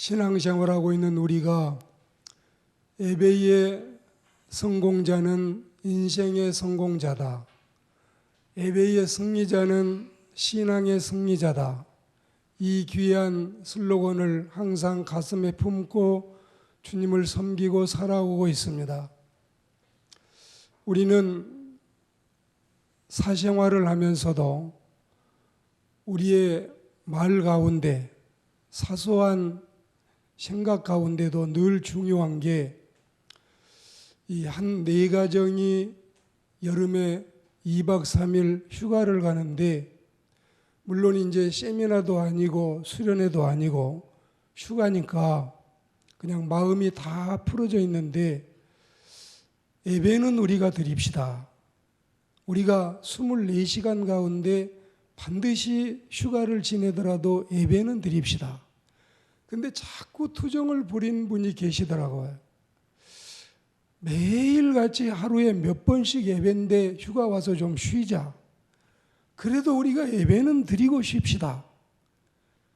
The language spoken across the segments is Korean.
신앙생활하고 있는 우리가 예배의 성공자는 인생의 성공자다. 예배의 승리자는 신앙의 승리자다. 이 귀한 슬로건을 항상 가슴에 품고 주님을 섬기고 살아오고 있습니다. 우리는 사생활을 하면서도 우리의 말 가운데 사소한 생각 가운데도 늘 중요한 게 이 한 네 가정이 여름에 2박 3일 휴가를 가는데, 물론 이제 세미나도 아니고 수련회도 아니고 휴가니까 그냥 마음이 다 풀어져 있는데, 예배는 우리가 드립시다. 우리가 24시간 가운데 반드시 휴가를 지내더라도 예배는 드립시다. 근데 자꾸 투정을 부린 분이 계시더라고요. 매일같이 하루에 몇 번씩 예배인데 휴가 와서 좀 쉬자. 그래도 우리가 예배는 드리고 쉽시다.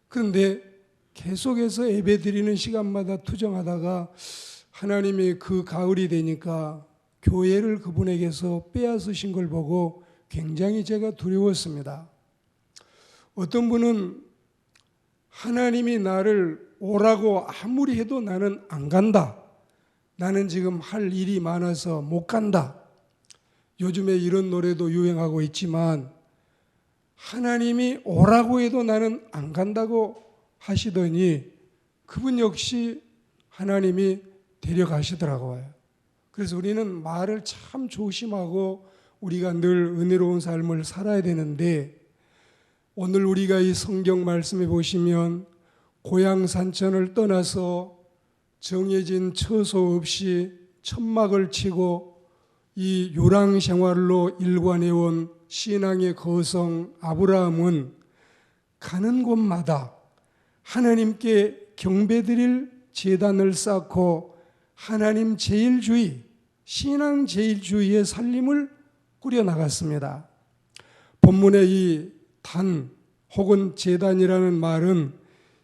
그런데 계속해서 예배 드리는 시간마다 투정하다가 하나님이 그 가을이 되니까 교회를 그분에게서 빼앗으신 걸 보고 굉장히 제가 두려웠습니다. 어떤 분은 하나님이 나를 오라고 아무리 해도 나는 안 간다. 나는 지금 할 일이 많아서 못 간다. 요즘에 이런 노래도 유행하고 있지만 하나님이 오라고 해도 나는 안 간다고 하시더니 그분 역시 하나님이 데려가시더라고요. 그래서 우리는 말을 참 조심하고 우리가 늘 은혜로운 삶을 살아야 되는데, 오늘 우리가 이 성경 말씀에 보시면 고향 산천을 떠나서 정해진 처소 없이 천막을 치고 이 요랑 생활로 일관해온 신앙의 거성 아브라함은 가는 곳마다 하나님께 경배드릴 제단을 쌓고 하나님 제일주의, 신앙 제일주의의 살림을 꾸려나갔습니다. 본문의 이 단 혹은 제단이라는 말은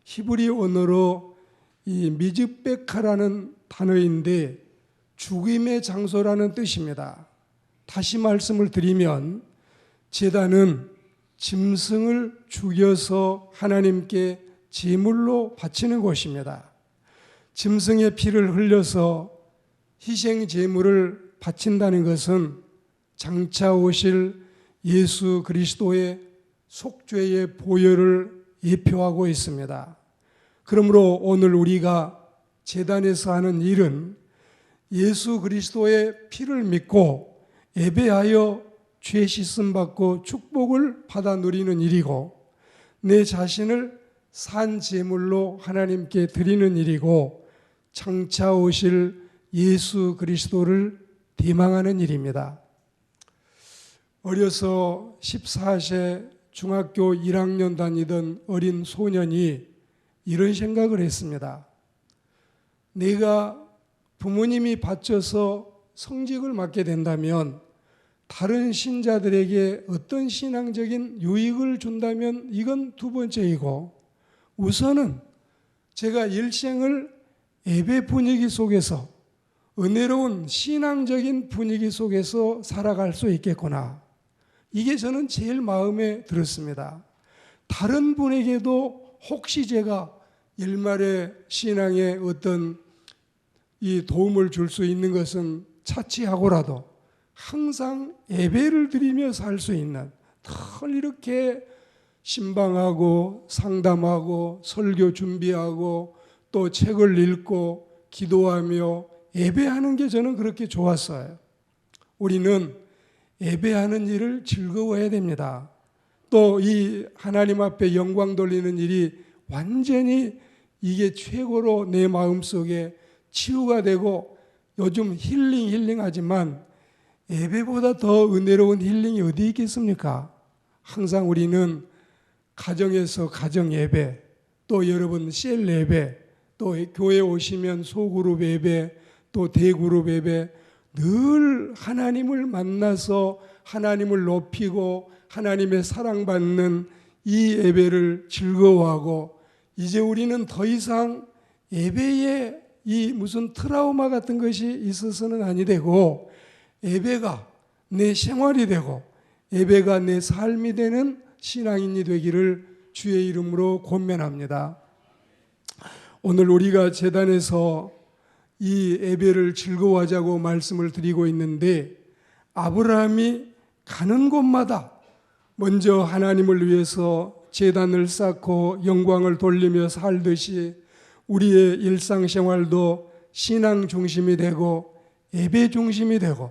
히브리 언어로 이 미즈베카라는 단어인데 죽임의 장소라는 뜻입니다. 다시 말씀을 드리면 제단은 짐승을 죽여서 하나님께 제물로 바치는 곳입니다. 짐승의 피를 흘려서 희생 제물을 바친다는 것은 장차 오실 예수 그리스도의 속죄의 보혈을 예표하고 있습니다. 그러므로 오늘 우리가 제단에서 하는 일은 예수 그리스도의 피를 믿고 예배하여 죄 씻음 받고 축복을 받아 누리는 일이고, 내 자신을 산 제물로 하나님께 드리는 일이고, 장차 오실 예수 그리스도를 대망하는 일입니다. 어려서 14세 중학교 1학년 다니던 어린 소년이 이런 생각을 했습니다. 내가 부모님이 바쳐서 성직을 맡게 된다면 다른 신자들에게 어떤 신앙적인 유익을 준다면 이건 두 번째이고, 우선은 제가 일생을 예배 분위기 속에서 은혜로운 신앙적인 분위기 속에서 살아갈 수 있겠구나. 이게 저는 제일 마음에 들었습니다. 다른 분에게도 혹시 제가 일말의 신앙에 어떤 이 도움을 줄 수 있는 것은 차치하고라도 항상 예배를 드리며 살 수 있는, 늘 이렇게 신방하고 상담하고 설교 준비하고 또 책을 읽고 기도하며 예배하는 게 저는 그렇게 좋았어요. 우리는 예배하는 일을 즐거워해야 됩니다. 또 이 하나님 앞에 영광 돌리는 일이 완전히 이게 최고로 내 마음속에 치유가 되고, 요즘 힐링하지만 예배보다 더 은혜로운 힐링이 어디 있겠습니까? 항상 우리는 가정에서 가정 예배, 또 여러분 셀 예배, 또 교회 오시면 소그룹 예배, 또 대그룹 예배, 늘 하나님을 만나서 하나님을 높이고 하나님의 사랑받는 이 예배를 즐거워하고, 이제 우리는 더 이상 예배에 이 무슨 트라우마 같은 것이 있어서는 아니 되고, 예배가 내 생활이 되고 예배가 내 삶이 되는 신앙인이 되기를 주의 이름으로 권면합니다. 오늘 우리가 제단에서 이 예배를 즐거워하자고 말씀을 드리고 있는데, 아브라함이 가는 곳마다 먼저 하나님을 위해서 제단을 쌓고 영광을 돌리며 살듯이 우리의 일상생활도 신앙 중심이 되고 예배 중심이 되고,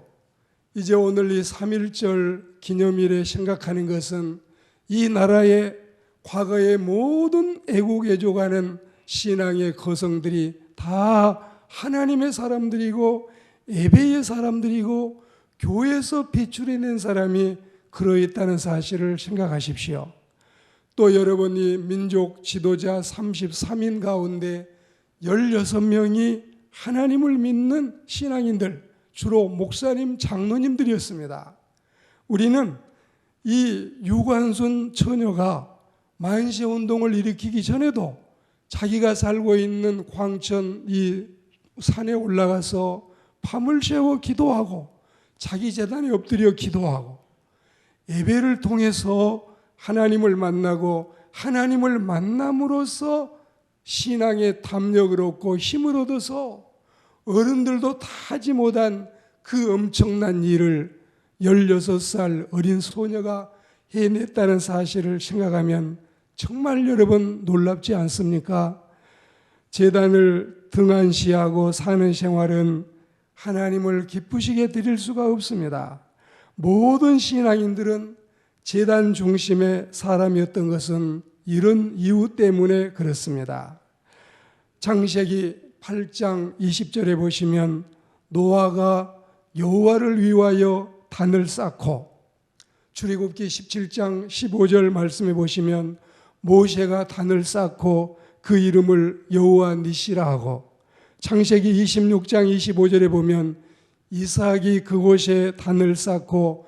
이제 오늘 이 3.1절 기념일에 생각하는 것은 이 나라의 과거의 모든 애국애족하는 신앙의 거성들이 다 하나님의 사람들이고 예배의 사람들이고 교회에서 배출해낸 사람이 그러했다는 사실을 생각하십시오. 또 여러분이 민족 지도자 33인 가운데 16명이 하나님을 믿는 신앙인들, 주로 목사님, 장로님들이었습니다. 우리는 이 유관순 처녀가 만세운동을 일으키기 전에도 자기가 살고 있는 광천 이 산에 올라가서 밤을 새워 기도하고 자기 제단에 엎드려 기도하고 예배를 통해서 하나님을 만나고 하나님을 만남으로써 신앙의 담력을 얻고 힘을 얻어서 어른들도 다 하지 못한 그 엄청난 일을 16살 어린 소녀가 해냈다는 사실을 생각하면 정말 여러분 놀랍지 않습니까? 제단을 등한시하고 사는 생활은 하나님을 기쁘시게 드릴 수가 없습니다. 모든 신앙인들은 제단 중심의 사람이었던 것은 이런 이유 때문에 그렇습니다. 창세기 8장 20절에 보시면 노아가 여호와를 위하여 단을 쌓고, 출애굽기 17장 15절 말씀해 보시면 모세가 단을 쌓고 그 이름을 여호와 니시라 하고, 창세기 26장 25절에 보면 이삭이 그곳에 단을 쌓고,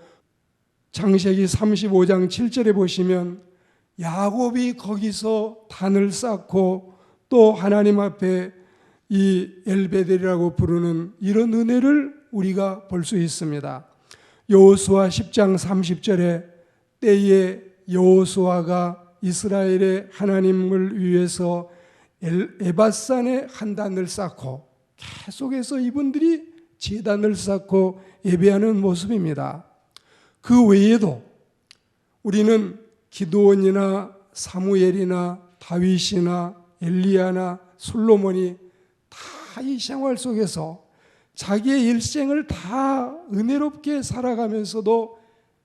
창세기 35장 7절에 보시면 야곱이 거기서 단을 쌓고 또 하나님 앞에 이 엘베델이라고 부르는 이런 은혜를 우리가 볼 수 있습니다. 여호수아 10장 30절에 때에 여호수아가 이스라엘의 하나님을 위해서 에바산에 한 단을 쌓고, 계속해서 이분들이 제단을 쌓고 예배하는 모습입니다. 그 외에도 우리는 기드온이나 사무엘이나 다윗이나 엘리야나 솔로몬이 다 이 생활 속에서 자기의 일생을 다 은혜롭게 살아가면서도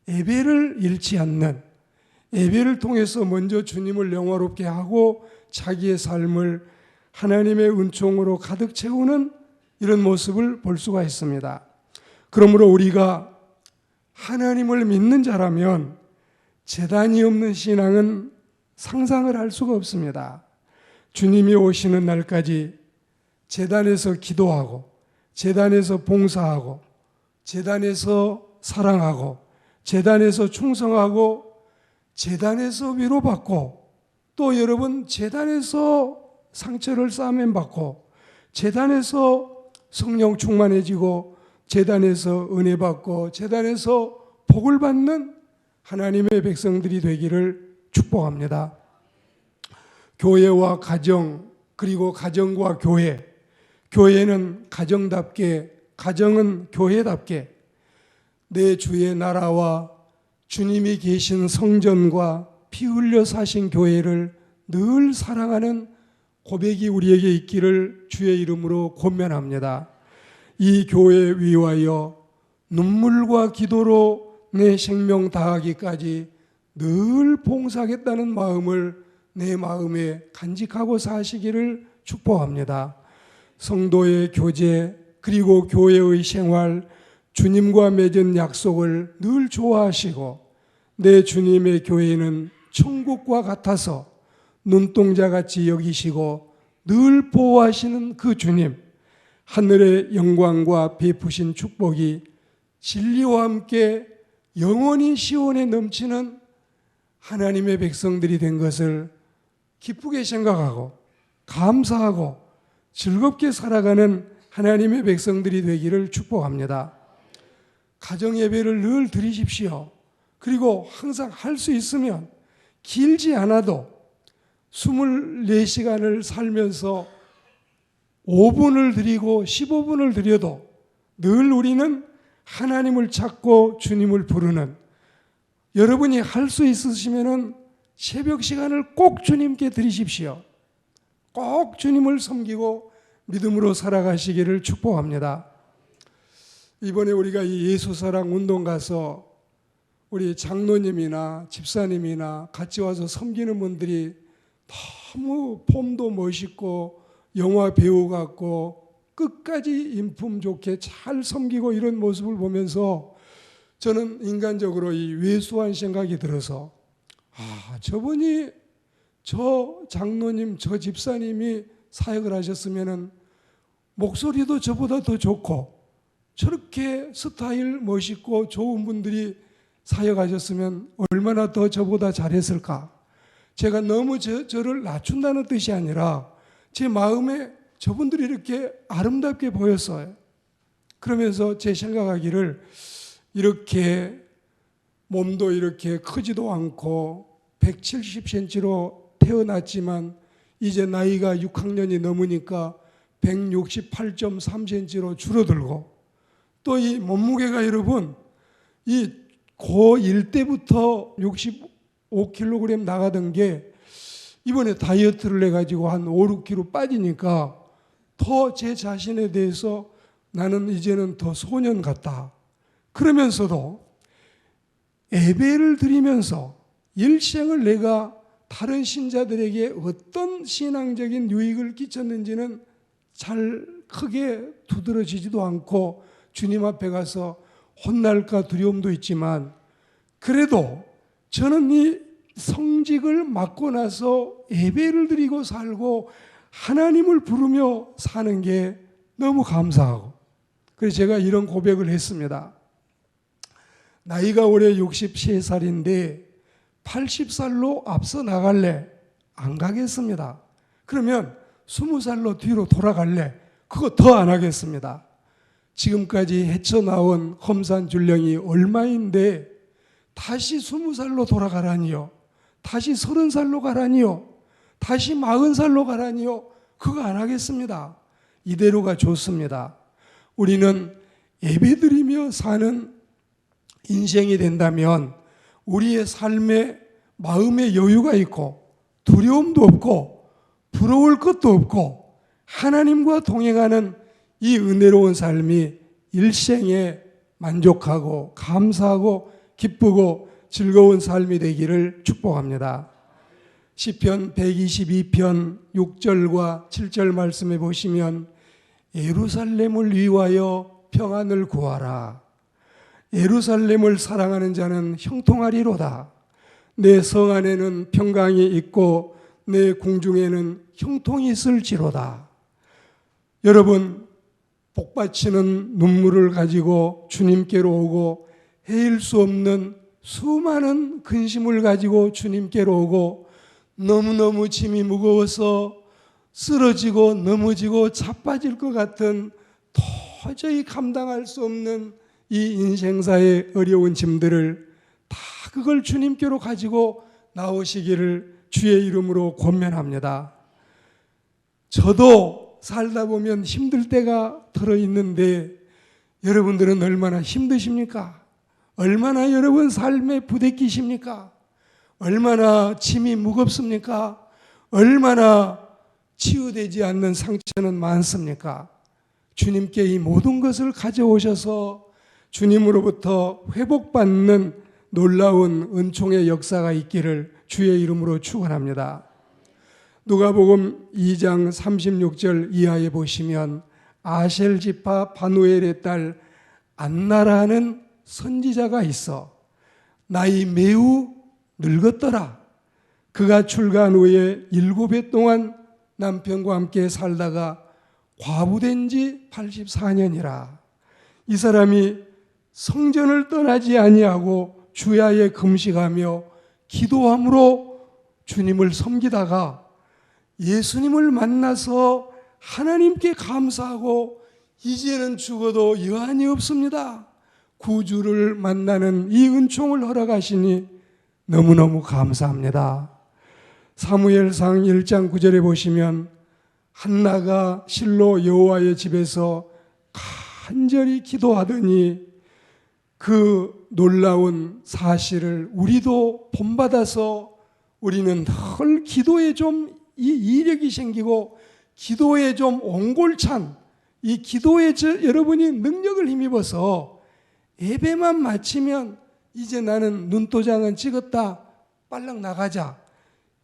예배를 잃지 않는, 예배를 통해서 먼저 주님을 영화롭게 하고 자기의 삶을 하나님의 은총으로 가득 채우는 이런 모습을 볼 수가 있습니다. 그러므로 우리가 하나님을 믿는 자라면 제단이 없는 신앙은 상상을 할 수가 없습니다. 주님이 오시는 날까지 제단에서 기도하고, 제단에서 봉사하고, 제단에서 사랑하고, 제단에서 충성하고, 제단에서 위로받고, 또 여러분 제단에서 상처를 싸매 받고, 제단에서 성령 충만해지고, 제단에서 은혜 받고, 제단에서 복을 받는 하나님의 백성들이 되기를 축복합니다. 교회와 가정, 그리고 가정과 교회, 교회는 가정답게, 가정은 교회답게 내 주의 나라와 주님이 계신 성전과 피 흘려 사신 교회를 늘 사랑하는 고백이 우리에게 있기를 주의 이름으로 권면합니다. 이 교회 위하여 눈물과 기도로 내 생명 다하기까지 늘 봉사하겠다는 마음을 내 마음에 간직하고 사시기를 축복합니다. 성도의 교제, 그리고 교회의 생활, 주님과 맺은 약속을 늘 좋아하시고, 내 주님의 교회는 천국과 같아서 눈동자같이 여기시고 늘 보호하시는 그 주님, 하늘의 영광과 베푸신 축복이 진리와 함께 영원히 시온에 넘치는 하나님의 백성들이 된 것을 기쁘게 생각하고 감사하고 즐겁게 살아가는 하나님의 백성들이 되기를 축복합니다. 가정 예배를 늘 드리십시오. 그리고 항상 할 수 있으면 길지 않아도 24시간을 살면서 5분을 드리고 15분을 드려도 늘 우리는 하나님을 찾고 주님을 부르는, 여러분이 할 수 있으시면 새벽 시간을 꼭 주님께 드리십시오. 꼭 주님을 섬기고 믿음으로 살아가시기를 축복합니다. 이번에 우리가 이 예수사랑 운동 가서 우리 장로님이나 집사님이나 같이 와서 섬기는 분들이 너무 폼도 멋있고 영화 배우 같고 끝까지 인품 좋게 잘 섬기고 이런 모습을 보면서 저는 인간적으로 이 왜소한 생각이 들어서, 저분이, 저 장로님, 저 집사님이 사역을 하셨으면 목소리도 저보다 더 좋고 저렇게 스타일 멋있고 좋은 분들이 사역하셨으면 얼마나 더 저보다 잘했을까. 제가 너무 저를 낮춘다는 뜻이 아니라 제 마음에 저분들이 이렇게 아름답게 보였어요. 그러면서 제 생각하기를, 이렇게 몸도 이렇게 크지도 않고 170cm로 태어났지만 이제 나이가 6학년이 넘으니까 168.3cm로 줄어들고, 또 이 몸무게가 여러분, 이 고1 때부터 65kg 나가던 게 이번에 다이어트를 해가지고 한 5, 6kg 빠지니까 더 제 자신에 대해서 나는 이제는 더 소년 같다. 그러면서도 예배를 드리면서 일생을 내가 다른 신자들에게 어떤 신앙적인 유익을 끼쳤는지는 잘 크게 두드러지지도 않고 주님 앞에 가서 혼날까 두려움도 있지만, 그래도 저는 이 성직을 맡고 나서 예배를 드리고 살고 하나님을 부르며 사는 게 너무 감사하고, 그래서 제가 이런 고백을 했습니다. 나이가 올해 63살인데 80살로 앞서 나갈래? 안 가겠습니다. 그러면 20살로 뒤로 돌아갈래? 그거 더 안 하겠습니다. 지금까지 헤쳐나온 험산줄령이 얼마인데 다시 20살로 돌아가라니요? 다시 30살로 가라니요? 다시 40살로 가라니요? 그거 안 하겠습니다. 이대로가 좋습니다. 우리는 예배드리며 사는 인생이 된다면 우리의 삶에 마음의 여유가 있고 두려움도 없고 부러울 것도 없고 하나님과 동행하는 이 은혜로운 삶이 일생에 만족하고 감사하고 기쁘고 즐거운 삶이 되기를 축복합니다. 시편 122편 6절과 7절 말씀에 보시면 예루살렘을 위하여 평안을 구하라. 예루살렘을 사랑하는 자는 형통하리로다. 내 성 안에는 평강이 있고 내 궁중에는 형통이 있을지로다. 여러분, 복받치는 눈물을 가지고 주님께로 오고 헤일 수 없는 수많은 근심을 가지고 주님께로 오고 너무너무 짐이 무거워서 쓰러지고 넘어지고 자빠질 것 같은 도저히 감당할 수 없는 이 인생사의 어려운 짐들을 다 그걸 주님께로 가지고 나오시기를 주의 이름으로 권면합니다. 저도 살다 보면 힘들 때가 들어있는데 여러분들은 얼마나 힘드십니까? 얼마나 여러분 삶에 부대끼십니까? 얼마나 짐이 무겁습니까? 얼마나 치유되지 않는 상처는 많습니까? 주님께 이 모든 것을 가져오셔서 주님으로부터 회복받는 놀라운 은총의 역사가 있기를 주의 이름으로 축원합니다. 누가복음 2장 36절 이하에 보시면 아셀 지파 바누엘의 딸 안나라는 선지자가 있어 나이 매우 늙었더라. 그가 출가한 후에 7해 동안 남편과 함께 살다가 과부된 지 84년이라. 이 사람이 성전을 떠나지 아니하고 주야에 금식하며 기도함으로 주님을 섬기다가 예수님을 만나서 하나님께 감사하고 이제는 죽어도 여한이 없습니다. 구주를 만나는 이 은총을 허락하시니 너무너무 감사합니다. 사무엘상 1장 9절에 보시면 한나가 실로 여호와의 집에서 간절히 기도하더니 그 놀라운 사실을 우리도 본받아서 우리는 늘 기도에 좀 이 이력이 생기고 기도에 좀 옹골찬 이 기도에 여러분이 능력을 힘입어서 예배만 마치면 이제 나는 눈도장은 찍었다, 빨랑 나가자,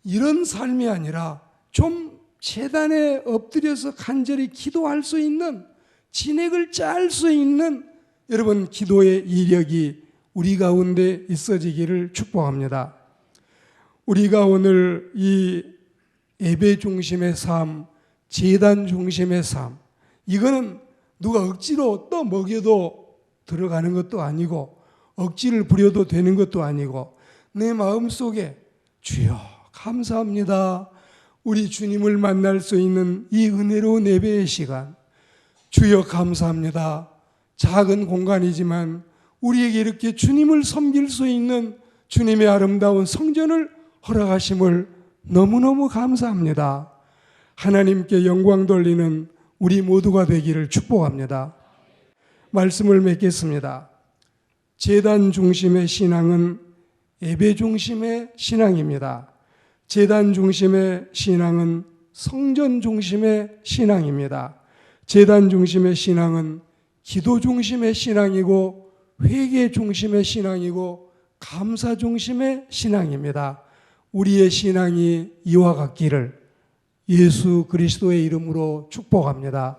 이런 삶이 아니라 좀 제단에 엎드려서 간절히 기도할 수 있는, 진액을 짤 수 있는 여러분 기도의 이력이 우리 가운데 있어지기를 축복합니다. 우리가 오늘 이 예배 중심의 삶, 제단 중심의 삶, 이거는 누가 억지로 또 먹여도 들어가는 것도 아니고 억지를 부려도 되는 것도 아니고 내 마음속에 주여 감사합니다. 우리 주님을 만날 수 있는 이 은혜로운 예배의 시간, 주여 감사합니다. 작은 공간이지만 우리에게 이렇게 주님을 섬길 수 있는 주님의 아름다운 성전을 허락하심을 너무너무 감사합니다. 하나님께 영광 돌리는 우리 모두가 되기를 축복합니다. 말씀을 맺겠습니다. 제단 중심의 신앙은 예배 중심의 신앙입니다. 제단 중심의 신앙은 성전 중심의 신앙입니다. 제단 중심의 신앙은 기도 중심의 신앙이고 회개 중심의 신앙이고 감사 중심의 신앙입니다. 우리의 신앙이 이와 같기를 예수 그리스도의 이름으로 축복합니다.